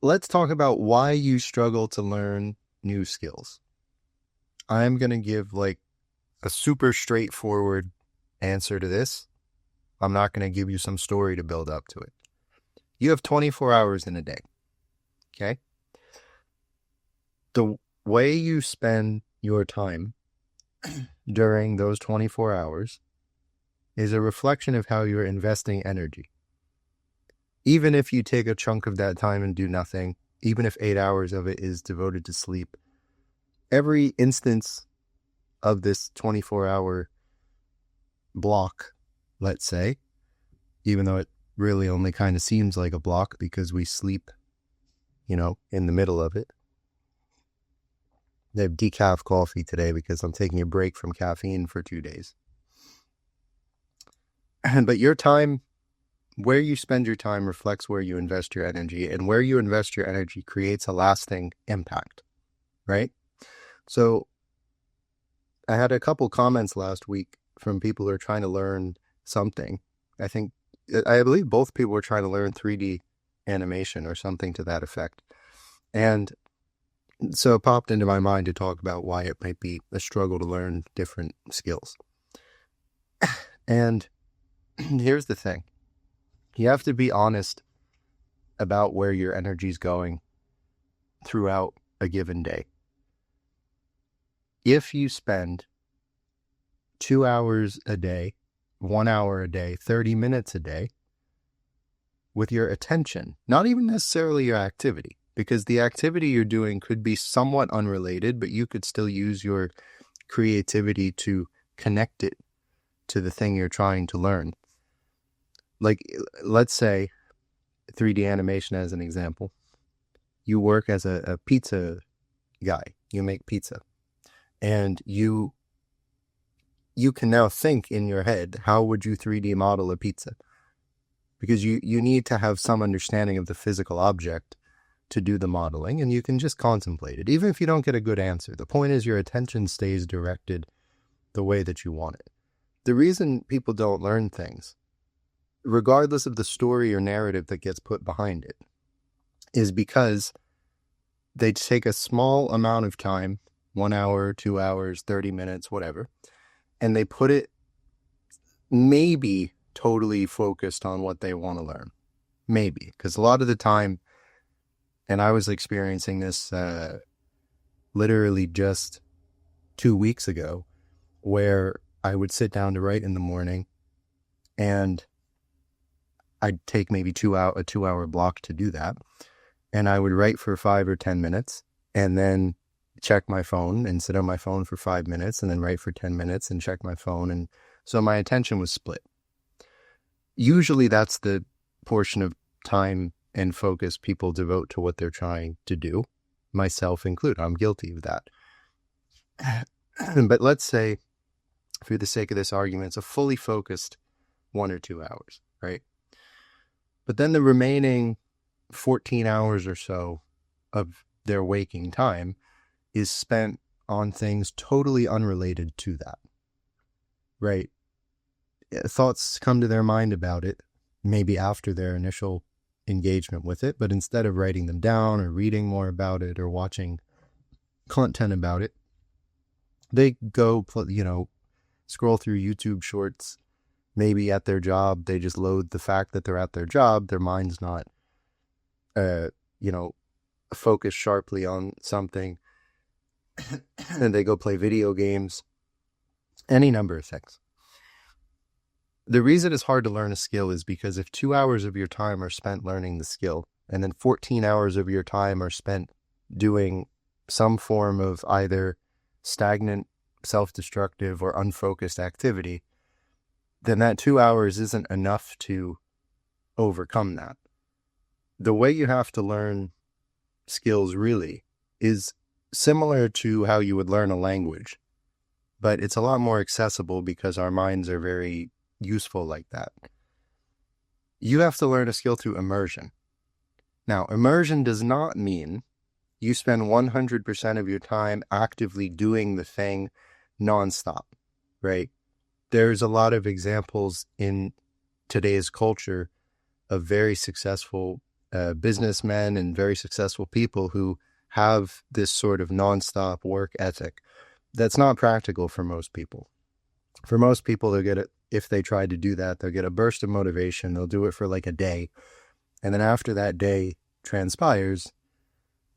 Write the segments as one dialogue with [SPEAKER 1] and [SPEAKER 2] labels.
[SPEAKER 1] let's talk about why you struggle to learn new skills. I'm going to give like a super straightforward answer to this. I'm not going to give you some story to build up to it. You have 24 hours in a day. Okay. The way you spend your time during those 24 hours is a reflection of how you're investing energy. Even if you take a chunk of that time and do nothing, even if 8 hours of it is devoted to sleep, every instance of this 24-hour block, let's say, even though it really only kind of seems like a block because we sleep, in the middle of it. I have decaf coffee today because I'm taking a break from caffeine for 2 days. But your time, where you spend your time reflects where you invest your energy, and where you invest your energy creates a lasting impact, right? So I had a couple comments last week from people who are trying to learn something. I believe both people were trying to learn 3D animation or something to that effect. And so it popped into my mind to talk about why it might be a struggle to learn different skills. And here's the thing. You have to be honest about where your energy is going throughout a given day. If you spend 2 hours a day, 1 hour a day, 30 minutes a day with your attention, not even necessarily your activity, because the activity you're doing could be somewhat unrelated, but you could still use your creativity to connect it to the thing you're trying to learn. Like, let's say 3D animation as an example. You work as a pizza guy. You make pizza. And you can now think in your head, how would you 3D model a pizza? Because you need to have some understanding of the physical object to do the modeling, and you can just contemplate it. Even if you don't get a good answer, the point is your attention stays directed the way that you want it. The reason people don't learn things, regardless of the story or narrative that gets put behind it, is because they take a small amount of time, 1 hour, 2 hours, 30 minutes, whatever, and they put it maybe totally focused on what they want to learn. Maybe. Because a lot of the time, and I was experiencing this literally just 2 weeks ago, where I would sit down to write in the morning, and I'd take maybe a 2-hour block to do that. And I would write for 5 or 10 minutes and then check my phone and sit on my phone for 5 minutes and then write for 10 minutes and check my phone. And so my attention was split. Usually that's the portion of time and focus people devote to what they're trying to do, myself included. I'm guilty of that. But let's say, for the sake of this argument, it's a fully focused 1 or 2 hours, right? But then the remaining 14 hours or so of their waking time is spent on things totally unrelated to that, right? Thoughts come to their mind about it, maybe after their initial engagement with it, but instead of writing them down or reading more about it or watching content about it, they go, scroll through YouTube shorts. Maybe at their job, they just load the fact that they're at their job. Their mind's not, focused sharply on something. And they go play video games. Any number of things. The reason it's hard to learn a skill is because if 2 hours of your time are spent learning the skill, and then 14 hours of your time are spent doing some form of either stagnant, self-destructive, or unfocused activity, then that 2 hours isn't enough to overcome that. The way you have to learn skills really is similar to how you would learn a language, but it's a lot more accessible because our minds are very useful like that. You have to learn a skill through immersion. Now, immersion does not mean you spend 100% of your time actively doing the thing nonstop, right? There's a lot of examples in today's culture of very successful businessmen and very successful people who have this sort of nonstop work ethic. That's not practical for most people. For most people, they'll get it. If they try to do that, they'll get a burst of motivation. They'll do it for like a day. And then after that day transpires,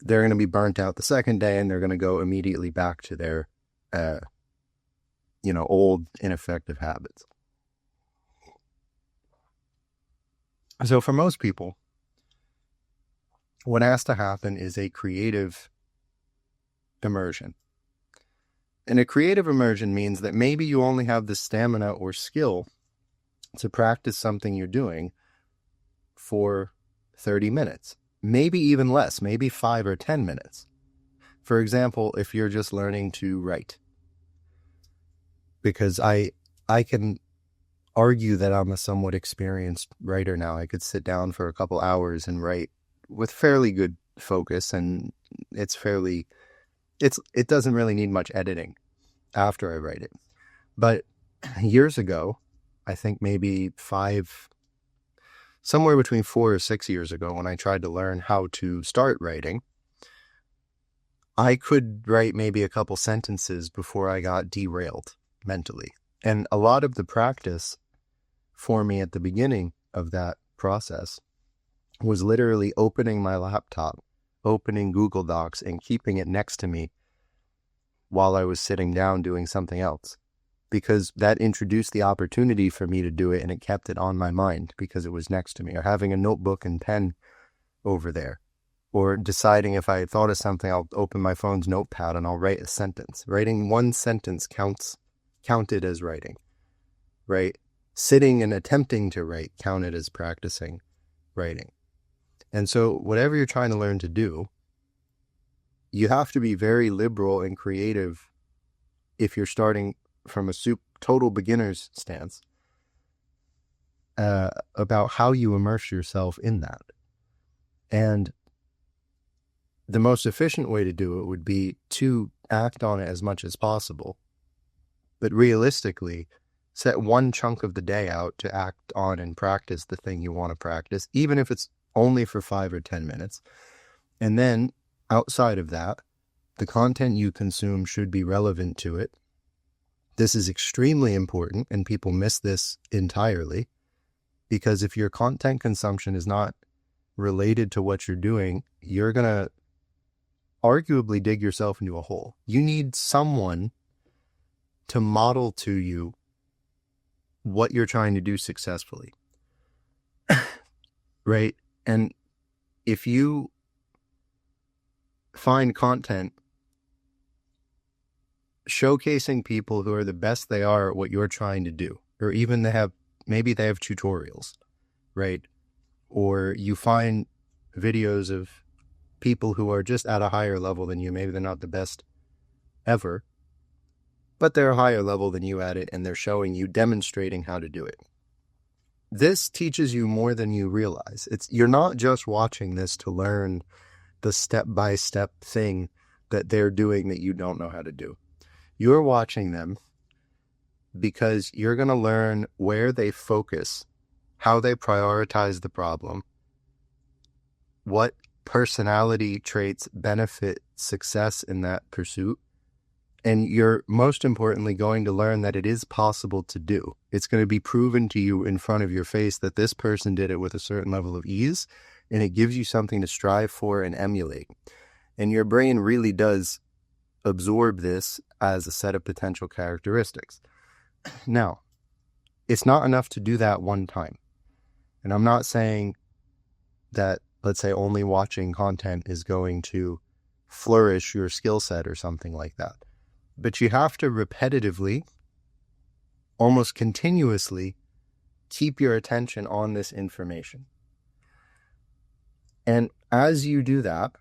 [SPEAKER 1] they're going to be burnt out the second day, and they're going to go immediately back to their, old ineffective habits. So for most people, what has to happen is a creative immersion. And a creative immersion means that maybe you only have the stamina or skill to practice something you're doing for 30 minutes, maybe even less, maybe 5 or 10 minutes. For example, if you're just learning to write, because I can argue that I'm a somewhat experienced writer now. I could sit down for a couple hours and write with fairly good focus, and it doesn't really need much editing after I write it. But years ago, I think maybe somewhere between 4 or 6 years ago, when I tried to learn how to start writing, I could write maybe a couple sentences before I got derailed mentally. And a lot of the practice for me at the beginning of that process was literally opening my laptop, opening Google Docs, and keeping it next to me while I was sitting down doing something else, because that introduced the opportunity for me to do it, and it kept it on my mind because it was next to me. Or having a notebook and pen over there, or deciding if I had thought of something, I'll open my phone's notepad and I'll write a sentence. Writing one sentence counted as writing, right? Sitting and attempting to write counted as practicing writing. And so whatever you're trying to learn to do, you have to be very liberal and creative if you're starting from a total beginner's stance about how you immerse yourself in that. And the most efficient way to do it would be to act on it as much as possible. But realistically, set one chunk of the day out to act on and practice the thing you want to practice, even if it's only for 5 or 10 minutes. And then outside of that, the content you consume should be relevant to it. This is extremely important, and people miss this entirely, because if your content consumption is not related to what you're doing, you're going to arguably dig yourself into a hole. You need someone to model to you what you're trying to do successfully. Right? And if you find content showcasing people who are the best they are at what you're trying to do, or even maybe they have tutorials, right? Or you find videos of people who are just at a higher level than you. Maybe they're not the best ever, but they're a higher level than you at it, and they're showing you, demonstrating how to do it. This teaches you more than you realize. You're not just watching this to learn the step-by-step thing that they're doing that you don't know how to do. You're watching them because you're going to learn where they focus, how they prioritize the problem, what personality traits benefit success in that pursuit. And you're most importantly going to learn that it is possible to do. It's going to be proven to you in front of your face that this person did it with a certain level of ease, and it gives you something to strive for and emulate. And your brain really does absorb this as a set of potential characteristics. Now, it's not enough to do that one time. And I'm not saying that, let's say, only watching content is going to flourish your skill set or something like that. But you have to repetitively, almost continuously, keep your attention on this information. And as you do that,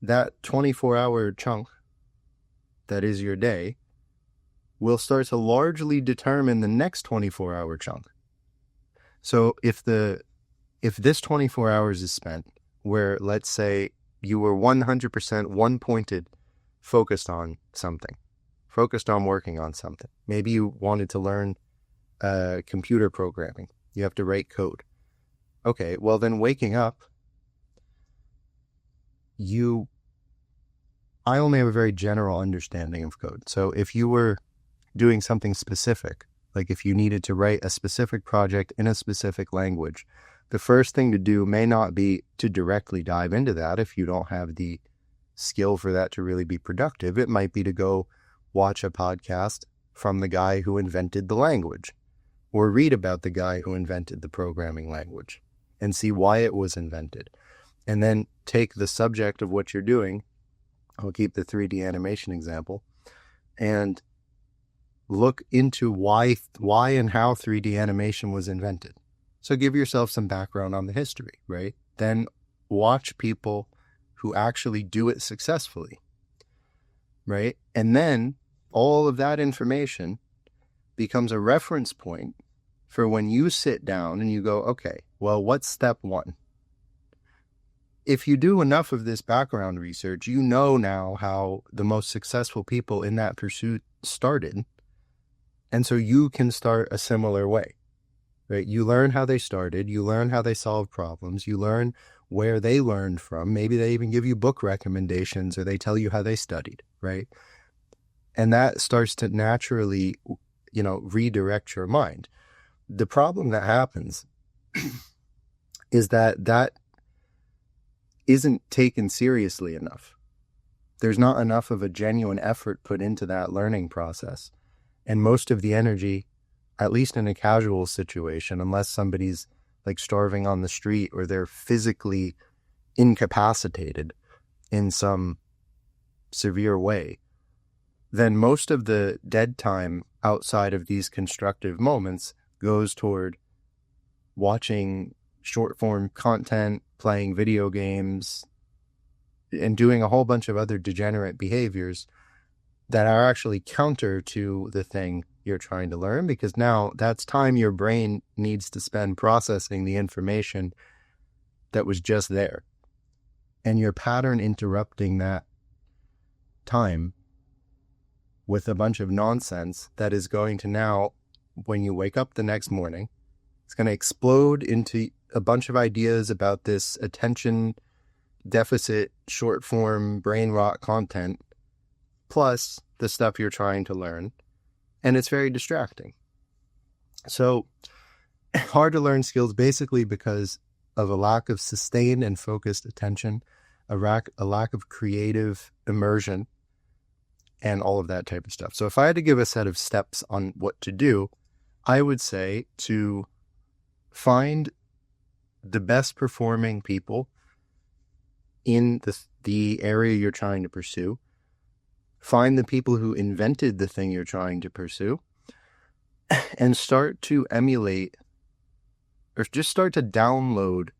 [SPEAKER 1] that 24-hour chunk that is your day will start to largely determine the next 24-hour chunk. So if this 24 hours is spent where, let's say, you were 100% one-pointed, focused on something, focused on working on something. Maybe you wanted to learn computer programming. You have to write code. Okay, well then waking up I only have a very general understanding of code. So if you were doing something specific, like if you needed to write a specific project in a specific language, the first thing to do may not be to directly dive into that if you don't have the skill for that to really be productive. It might be to go watch a podcast from the guy who invented the language, or read about the guy who invented the programming language and see why it was invented. And then take the subject of what you're doing, I'll keep the 3D animation example, and look into why and how 3D animation was invented. So give yourself some background on the history, right? Then watch people who actually do it successfully, right? And then all of that information becomes a reference point for when you sit down and you go, okay, well, what's step one? If you do enough of this background research, you know now how the most successful people in that pursuit started. And so you can start a similar way, right? You learn how they started, you learn how they solved problems, you learn where they learned from. Maybe they even give you book recommendations or they tell you how they studied, right? And that starts to naturally, redirect your mind. The problem that happens is that isn't taken seriously enough. There's not enough of a genuine effort put into that learning process. And most of the energy, at least in a casual situation, unless somebody's like starving on the street or they're physically incapacitated in some severe way, then most of the dead time outside of these constructive moments goes toward watching short form content, playing video games, and doing a whole bunch of other degenerate behaviors that are actually counter to the thing you're trying to learn, because now that's time your brain needs to spend processing the information that was just there. And your pattern interrupting that time with a bunch of nonsense that is going to now, when you wake up the next morning, it's going to explode into a bunch of ideas about this attention deficit, short form, brain rot content, plus the stuff you're trying to learn. And it's very distracting. So hard to learn skills basically because of a lack of sustained and focused attention, a lack of creative immersion, and all of that type of stuff. So if I had to give a set of steps on what to do, I would say to find the best performing people in the area you're trying to pursue. Find the people who invented the thing you're trying to pursue and start to emulate or just start to download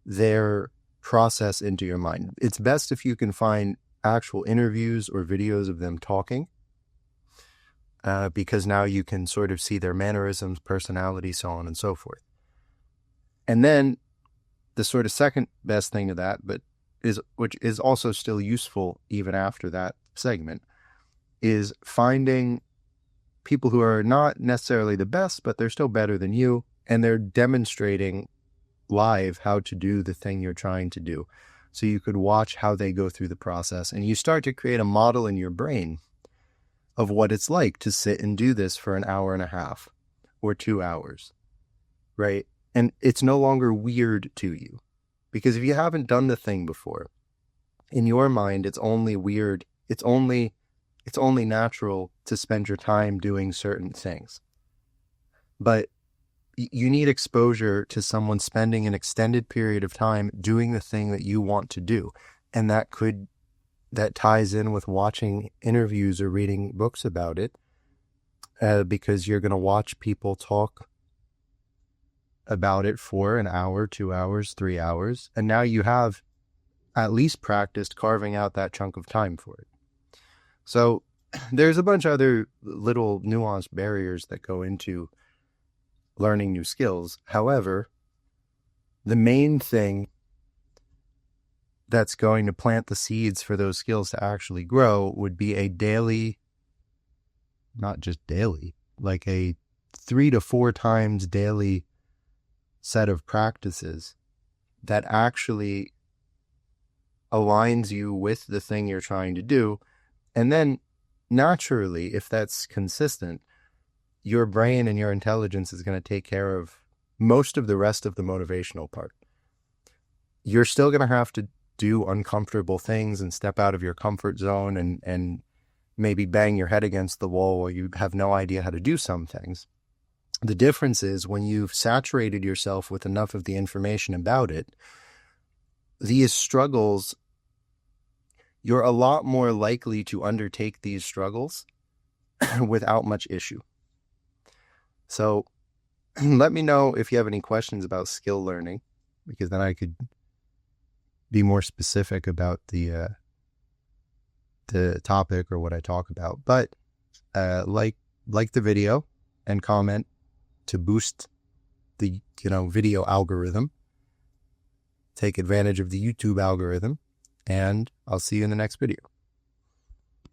[SPEAKER 1] their process into your mind. It's best if you can find actual interviews or videos of them talking, because now you can sort of see their mannerisms, personality, so on and so forth. And then the sort of second best thing to that, which is also still useful even after that segment, is finding people who are not necessarily the best, but they're still better than you, and they're demonstrating live how to do the thing you're trying to do. So you could watch how they go through the process, and you start to create a model in your brain of what it's like to sit and do this for an hour and a half or 2 hours, right? And it's no longer weird to you, because if you haven't done the thing before, in your mind, it's only weird. It's only natural to spend your time doing certain things. But you need exposure to someone spending an extended period of time doing the thing that you want to do. And that ties in with watching interviews or reading books about it, because you're going to watch people talk about it for an hour, 2 hours, 3 hours. And now you have at least practiced carving out that chunk of time for it. So there's a bunch of other little nuanced barriers that go into learning new skills. However, the main thing that's going to plant the seeds for those skills to actually grow would be a daily, not just daily, like a 3 to 4 times daily set of practices that actually aligns you with the thing you're trying to do. And then naturally, if that's consistent, your brain and your intelligence is going to take care of most of the rest of the motivational part. You're still going to have to do uncomfortable things and step out of your comfort zone and maybe bang your head against the wall where you have no idea how to do some things. The difference is when you've saturated yourself with enough of the information about it, these struggles, you're a lot more likely to undertake these struggles without much issue. So let me know if you have any questions about skill learning, because then I could be more specific about the topic or what I talk about. But like the video and comment to boost the video algorithm. Take advantage of the YouTube algorithm, and I'll see you in the next video.